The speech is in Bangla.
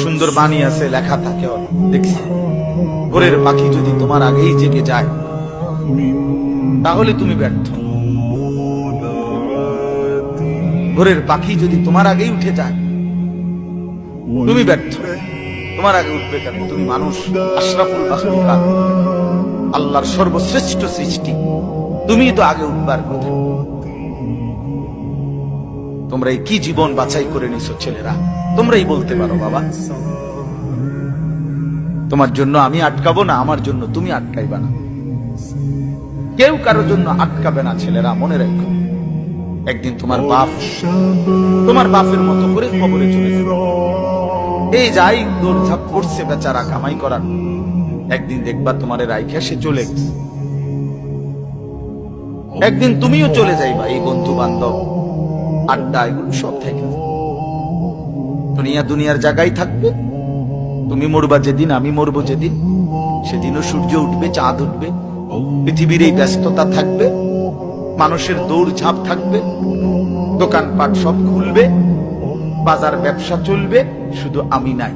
সুন্দর বাণী আছে, লেখা থাকে, দেখছি ভোরের পাখি যদি তোমার আগেই জেগে যায় তাহলে তুমি ব্যর্থ। ভোরের পাখি যদি তোমার আগেই উঠে যায় তুমি ব্যর্থ। তোমার আগে উঠবে কেন? তুমি মানুষ, আশরাফুল মাখলুকাত, আল্লাহর সর্বশ্রেষ্ঠ সৃষ্টি, তুমি তো আগে উঠবার কথা। তোমরা এই কি জীবন বাছাই করে নিছো ছেলেরা? তোমরাই বলতে পারো বাবা। তোমার জন্য আমি আটকাবো না, আমার জন্য তুমি আটকাইবা না। কেউ কারোর জন্য আটকাবে না ছেলেরা, মনে রাখো। একদিন তোমার বাপের মতো করে কবরে চলে যাবে। এই যাই দৌড়ঝাঁপ করছে বেচারা কামাই করার, একদিন দেখবা তোমারে রাইখা সে চলে গেছে। একদিন তুমিও চলে যাইবা। এই বন্ধু বান্ধব আড্ডা এগুলো সব থেকে দুনিয়ার জায়গায় থাকবে। তুমি মরবা যেদিন, আমি মরবো যেদিন, সেদিনও সূর্য উঠবে, চাঁদ উঠবে, পৃথিবীর এই ব্যস্ততা থাকবে, মানুষের দৌড়ঝাঁপ থাকবে, দোকানপাট সব খুলবে, বাজার ব্যবসা চলবে, শুধু আমি নাই।